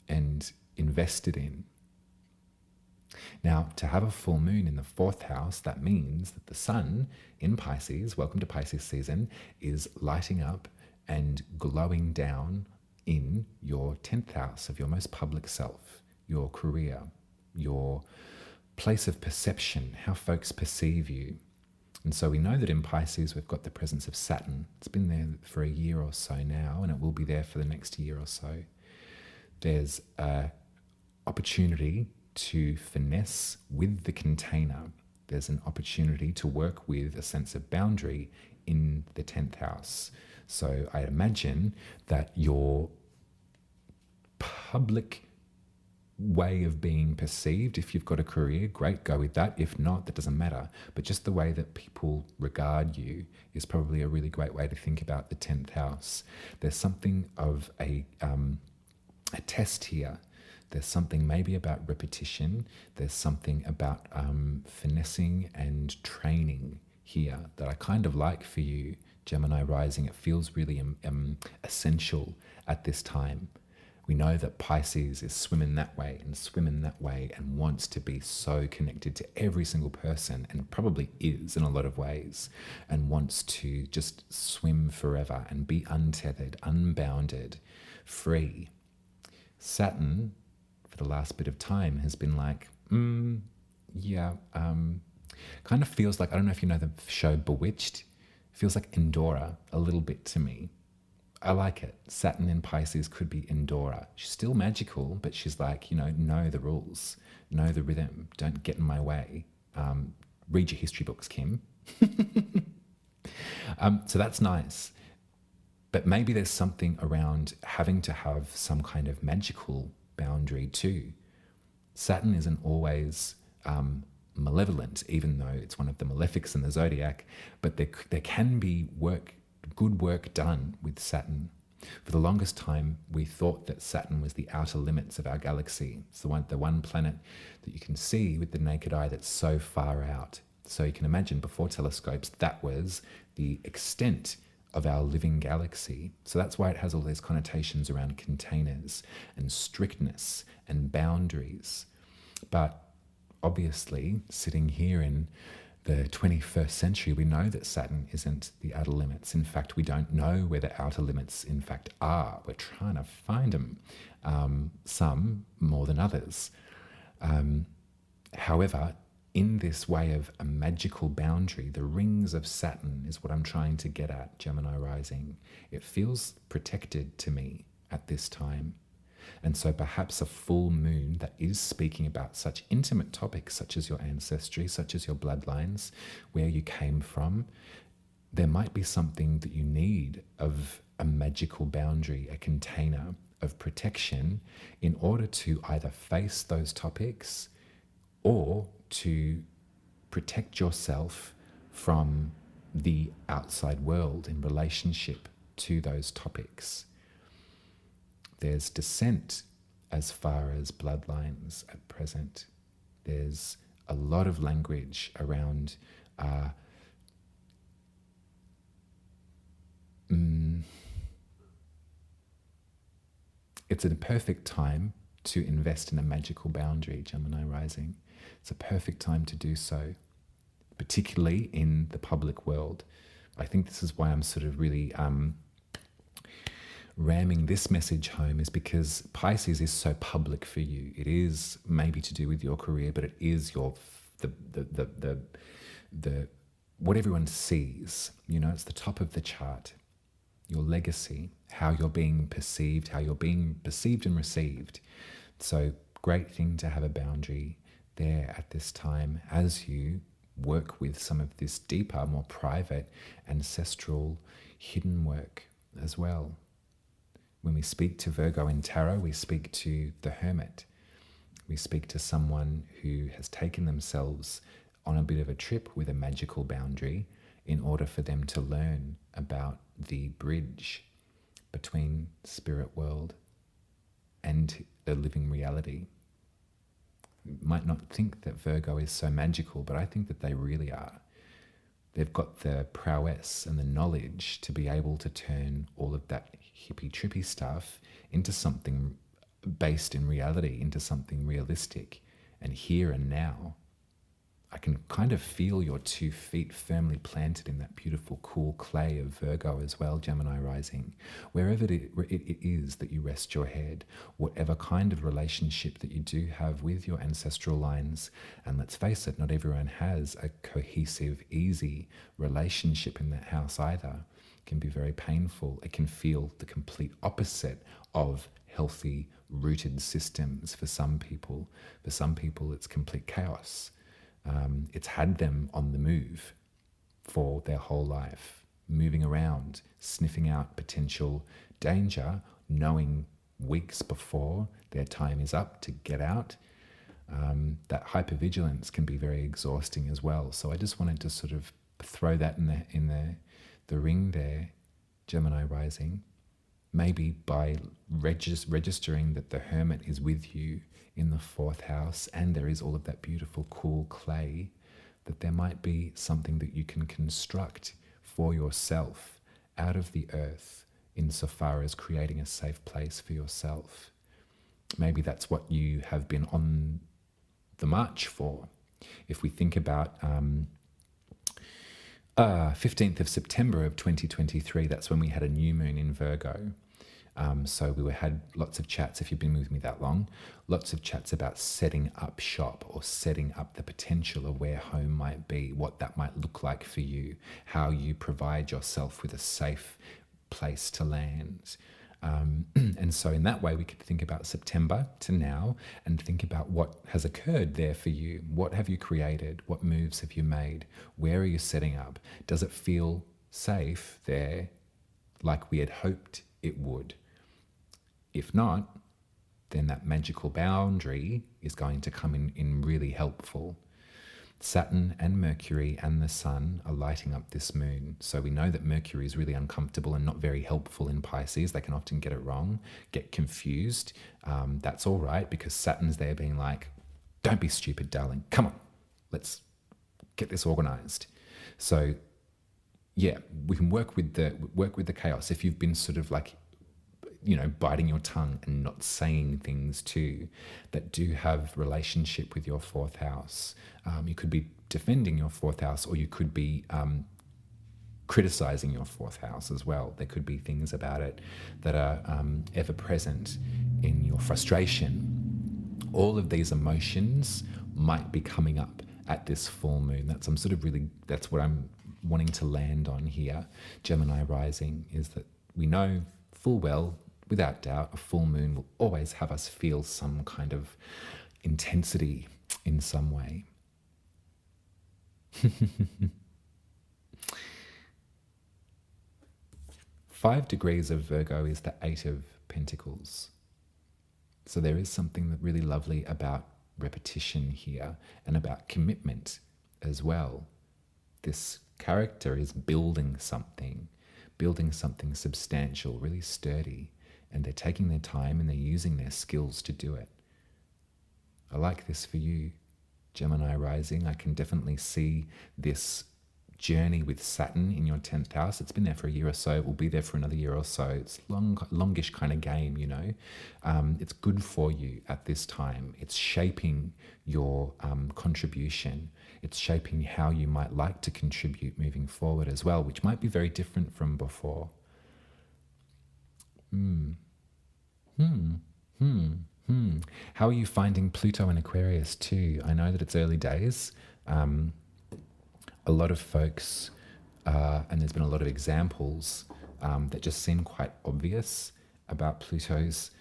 and invested in? Now, to have a full moon in the fourth house, that means that the sun in Pisces, welcome to Pisces season, is lighting up and glowing down in your 10th house of your most public self, your career, your place of perception, how folks perceive you. And so we know that in Pisces we've got the presence of Saturn. It's been there for a year or so now, and it will be there for the next year or so. There's an opportunity to finesse with the container. There's an opportunity to work with a sense of boundary in the 10th house. So I imagine that your public way of being perceived, if you've got a career, great, go with that. If not, that doesn't matter. But just the way that people regard you is probably a really great way to think about the 10th house. There's something of a test here. There's something maybe about repetition. There's something about finessing and training here that I kind of like for you, Gemini Rising. It feels really essential at this time. We know that Pisces is swimming that way and wants to be so connected to every single person, and probably is in a lot of ways, and wants to just swim forever and be untethered, unbounded, free. Saturn, for the last bit of time, has been like, kind of feels like, I don't know if you know the show Bewitched, feels like Endora a little bit to me. I like it. Saturn in Pisces could be Endora. She's still magical, but she's like, know the rules, know the rhythm, don't get in my way. Read your history books, Kim. So that's nice. But maybe there's something around having to have some kind of magical boundary too. Saturn isn't always malevolent, even though it's one of the malefics in the zodiac, but there can be good work done with Saturn. For the longest time, we thought that Saturn was the outer limits of our galaxy. It's the one planet that you can see with the naked eye that's so far out. So you can imagine before telescopes, that was the extent of our living galaxy. So that's why it has all these connotations around containers and strictness and boundaries. But obviously, sitting here in the 21st century, we know that Saturn isn't the outer limits. In fact, we don't know where the outer limits, in fact, are. We're trying to find them, some more than others. However, in this way of a magical boundary, the rings of Saturn is what I'm trying to get at, Gemini Rising. It feels protected to me at this time. And so perhaps a full moon that is speaking about such intimate topics such as your ancestry, such as your bloodlines, where you came from, there might be something that you need of a magical boundary, a container of protection in order to either face those topics or to protect yourself from the outside world in relationship to those topics. There's dissent as far as bloodlines at present. There's a lot of language around it's a perfect time to invest in a magical boundary, Gemini Rising. It's a perfect time to do so, particularly in the public world. I think this is why I'm sort of really ramming this message home, is because Pisces is so public for you. It is maybe to do with your career, but it is your the what everyone sees. You know, it's the top of the chart. Your legacy, how you're being perceived, and received. So great thing to have a boundary there at this time as you work with some of this deeper, more private, ancestral, hidden work as well. When we speak to Virgo in tarot, we speak to the hermit. We speak to someone who has taken themselves on a bit of a trip with a magical boundary in order for them to learn about the bridge between spirit world and the living reality. You might not think that Virgo is so magical, but I think that they really are. They've got the prowess and the knowledge to be able to turn all of that hippie trippy stuff into something based in reality, into something realistic and here and now. I can kind of feel your 2 feet firmly planted in that beautiful, cool clay of Virgo as well, Gemini Rising. Wherever it is that you rest your head, whatever kind of relationship that you do have with your ancestral lines, and let's face it, not everyone has a cohesive, easy relationship in that house either. It can be very painful. It can feel the complete opposite of healthy, rooted systems for some people. For some people, it's complete chaos. It's had them on the move for their whole life, moving around, sniffing out potential danger, knowing weeks before their time is up to get out. That hypervigilance can be very exhausting as well. So I just wanted to sort of throw that in the ring there, Gemini Rising. Maybe by registering that the hermit is with you in the 4th house and there is all of that beautiful, cool clay, that there might be something that you can construct for yourself out of the earth insofar as creating a safe place for yourself. Maybe that's what you have been on the march for. If we think about 15th of September of 2023, that's when we had a new moon in Virgo. So we had lots of chats, if you've been with me that long, lots of chats about setting up shop or setting up the potential of where home might be, what that might look like for you, how you provide yourself with a safe place to land. And so in that way, we could think about September to now and think about what has occurred there for you. What have you created? What moves have you made? Where are you setting up? Does it feel safe there like we had hoped it would? If not, then that magical boundary is going to come in really helpful. Saturn and Mercury and the Sun are lighting up this moon. So we know that Mercury is really uncomfortable and not very helpful in Pisces. They can often get it wrong, get confused. That's all right, because Saturn's there being like, don't be stupid, darling. Come on, let's get this organized. So yeah, we can work with the chaos. If you've been sort of like, biting your tongue and not saying things too that do have relationship with your fourth house. You could be defending your fourth house, or you could be criticizing your fourth house as well. There could be things about it that are ever present in your frustration. All of these emotions might be coming up at this full moon. That's what I'm wanting to land on here, Gemini rising, is that we know full well, without doubt, a full moon will always have us feel some kind of intensity in some way. 5 degrees of Virgo is the 8 of Pentacles. So there is something that really lovely about repetition here, and about commitment as well. This character is building something substantial, really sturdy, and they're taking their time and they're using their skills to do it. I like this for you, Gemini rising. I can definitely see this journey with Saturn in your 10th house. It's been there for a year or so. It will be there for another year or so. It's longish kind of game, It's good for you at this time. It's shaping your contribution. It's shaping how you might like to contribute moving forward as well, which might be very different from before. How are you finding Pluto in Aquarius too? I know that it's early days. A lot of folks, and there's been a lot of examples that just seem quite obvious about Pluto's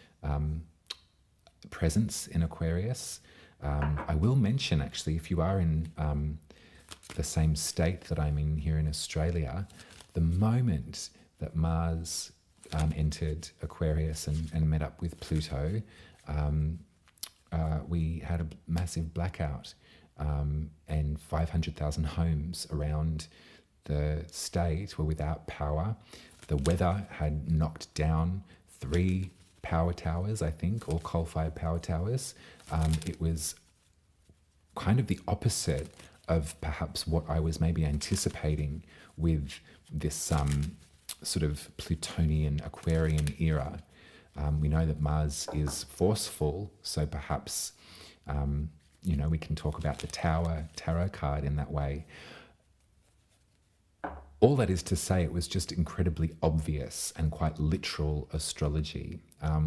presence in Aquarius. I will mention, actually, if you are in the same state that I'm in here in Australia, the moment that Mars entered Aquarius and met up with Pluto, we had a massive blackout, and 500,000 homes around the state were without power. The weather had knocked down 3 power towers, I think, or coal-fired power towers. It was kind of the opposite of perhaps what I was maybe anticipating with this sort of Plutonian Aquarian era. We know that Mars is forceful, so perhaps, we can talk about the Tower tarot card in that way. All that is to say, it was just incredibly obvious and quite literal astrology,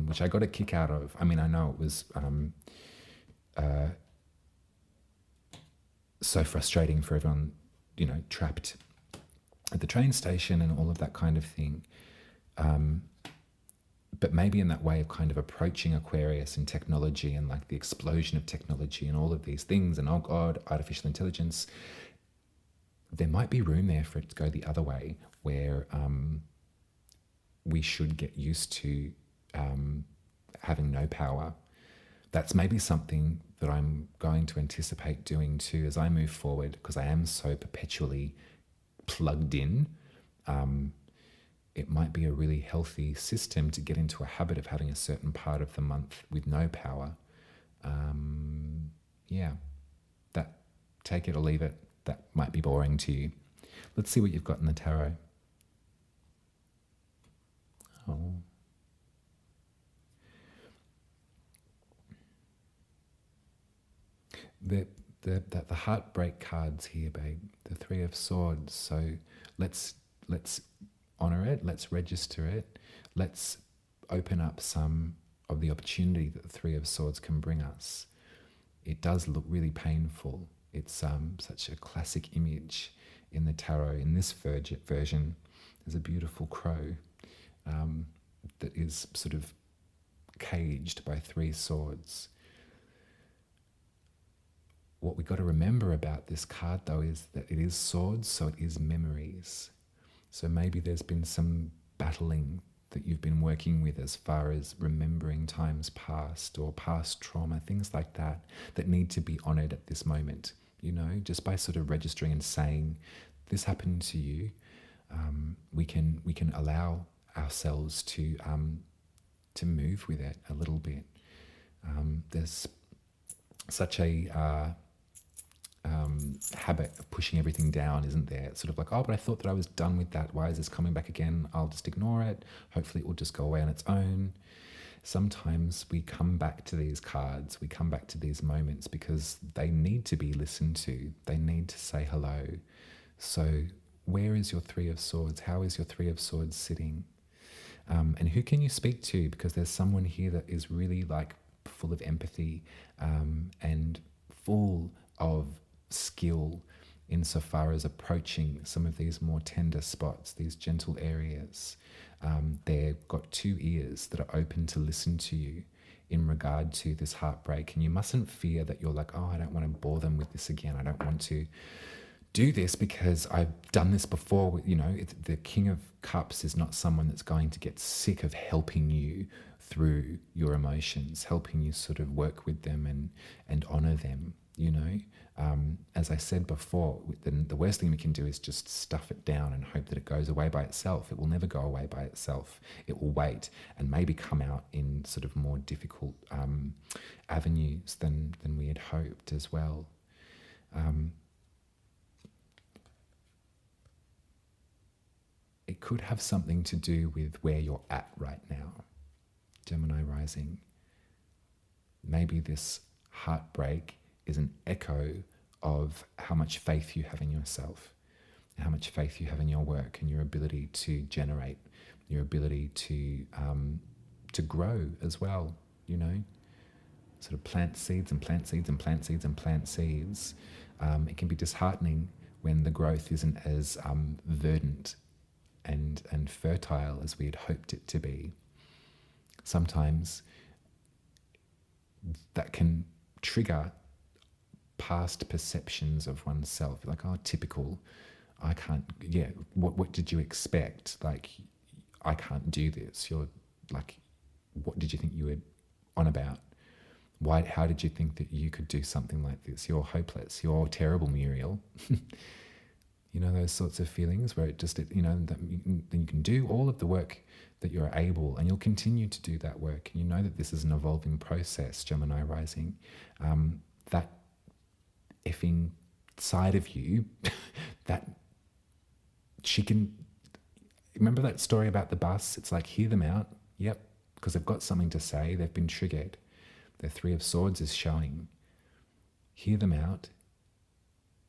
which I got a kick out of. I mean, I know it was so frustrating for everyone, trapped at the train station and all of that kind of thing. But maybe in that way of kind of approaching Aquarius and technology and like the explosion of technology and all of these things and, oh God, artificial intelligence, there might be room there for it to go the other way, where we should get used to having no power. That's maybe something that I'm going to anticipate doing too as I move forward, because I am so perpetually plugged in. It might be a really healthy system to get into a habit of having a certain part of the month with no power. That, take it or leave it. That might be boring to you. Let's see what you've got in the tarot. Oh. The heartbreak cards here, babe. The 3 of Swords. So let's honor it. Let's register it. Let's open up some of the opportunity that the 3 of Swords can bring us. It does look really painful. It's such a classic image in the tarot. In this version, there's a beautiful crow that is sort of caged by 3 swords. What we got to remember about this card, though, is that it is swords, so it is memories. So maybe there's been some battling that you've been working with as far as remembering times past or past trauma, things like that, that need to be honored at this moment. just by sort of registering and saying, this happened to you. We can allow ourselves to move with it a little bit. There's such a habit of pushing everything down, isn't there? It's sort of like, oh, but I thought that I was done with that. Why is this coming back again? I'll just ignore it. Hopefully it will just go away on its own. Sometimes we come back to these cards, we come back to these moments because they need to be listened to. They need to say hello. So where is your Three of Swords? How is your Three of Swords sitting? And who can you speak to? Because there's someone here that is really like full of empathy and full of skill insofar as approaching some of these more tender spots, these gentle areas. They've got two ears that are open to listen to you in regard to this heartbreak. And you mustn't fear that you're like, oh, I don't want to bore them with this again. I don't want to do this because I've done this before. The King of Cups is not someone that's going to get sick of helping you through your emotions, helping you sort of work with them and honor them. As I said before, the worst thing we can do is just stuff it down and hope that it goes away by itself. It will never go away by itself. It will wait and maybe come out in sort of more difficult avenues than we had hoped as well. It could have something to do with where you're at right now, Gemini Rising. Maybe this heartbreak is an echo of how much faith you have in yourself, how much faith you have in your work and your ability to generate, your ability to grow as well, sort of plant seeds and plant seeds and plant seeds and plant seeds. It can be disheartening when the growth isn't as verdant and fertile as we had hoped it to be. Sometimes that can trigger past perceptions of oneself, like, oh, typical, I can't, what did you expect? Like, I can't do this. You're like, what did you think you were on about? How did you think that you could do something like this? You're hopeless. You're terrible, Muriel. Those sorts of feelings where it just, that you can do all of the work that you're able, and you'll continue to do that work. And that this is an evolving process, Gemini Rising. That effing side of you, that she can, remember that story about the bus? It's like, hear them out. Yep, because they've got something to say. They've been triggered. Their Three of Swords is showing. Hear them out.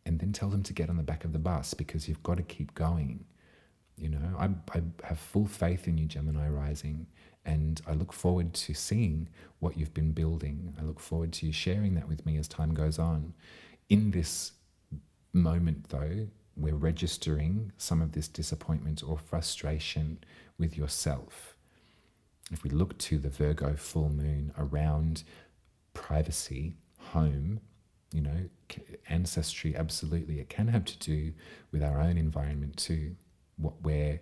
And then tell them to get on the back of the bus, because you've got to keep going. I have full faith in you, Gemini Rising, and I look forward to seeing what you've been building. I look forward to you sharing that with me as time goes on. In this moment, though, we're registering some of this disappointment or frustration with yourself. If we look to the Virgo full moon around privacy, home, ancestry, absolutely. It can have to do with our own environment too, what we're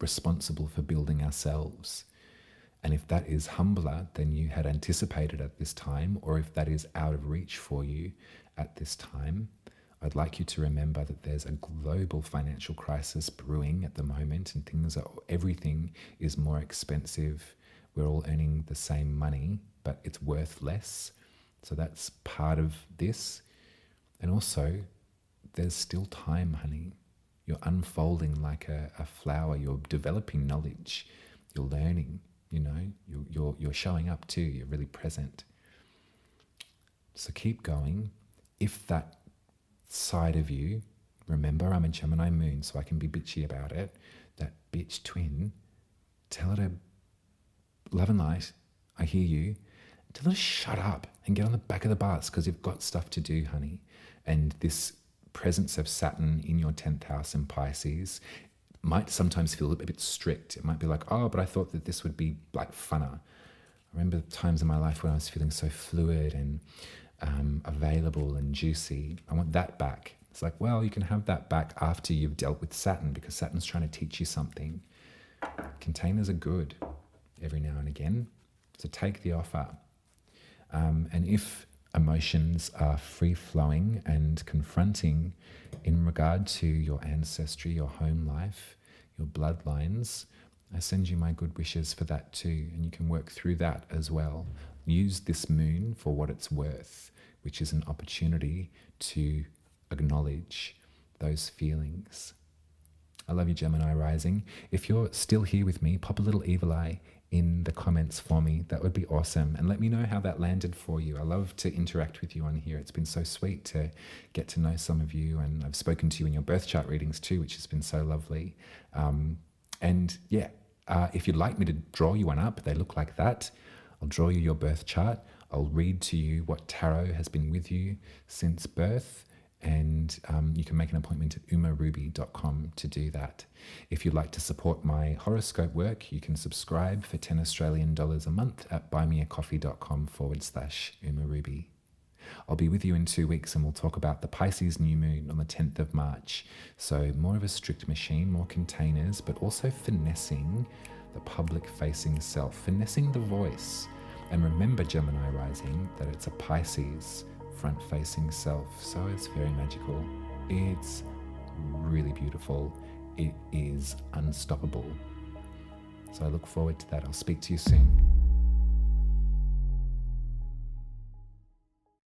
responsible for building ourselves. And if that is humbler than you had anticipated at this time, or if that is out of reach for you at this time, I'd like you to remember that there's a global financial crisis brewing at the moment, and everything is more expensive. We're all earning the same money, but it's worth less. So that's part of this. And also, there's still time, honey. You're unfolding like a flower. You're developing knowledge. You're learning, you're showing up too. You're really present. So keep going. If that side of you, remember, I'm a Gemini moon, so I can be bitchy about it. That bitch twin, tell her to love and light. I hear you. Tell her to shut up and get on the back of the bus, because you've got stuff to do, honey. And this presence of Saturn in your 10th house in Pisces might sometimes feel a bit strict. It might be like, oh, but I thought that this would be like funner. I remember times in my life when I was feeling so fluid and available and juicy. I want that back. It's like, well, you can have that back after you've dealt with Saturn, because Saturn's trying to teach you something. Containers are good every now and again. So take the offer. And if emotions are free-flowing and confronting in regard to your ancestry, your home life, your bloodlines, I send you my good wishes for that too, and you can work through that as well. Use this moon for what it's worth, which is an opportunity to acknowledge those feelings. I love you, Gemini Rising. If you're still here with me, pop a little evil eye in the comments for me. That would be awesome. And let me know how that landed for you. I love to interact with you on here. It's been so sweet to get to know some of you. And I've spoken to you in your birth chart readings too, which has been so lovely. If you'd like me to draw you one up, they look like that. I'll draw you your birth chart. I'll read to you what tarot has been with you since birth. And you can make an appointment at umaruby.com to do that. If you'd like to support my horoscope work, you can subscribe for 10 Australian dollars a month at buymeacoffee.com/umaruby. I'll be with you in 2 weeks and we'll talk about the Pisces new moon on the 10th of March. So more of a strict machine, more containers, but also finessing the public-facing self, finessing the voice. And remember, Gemini Rising, that it's a Pisces front-facing self, so it's very magical. It's really beautiful. It is unstoppable. So I look forward to that. I'll speak to you soon.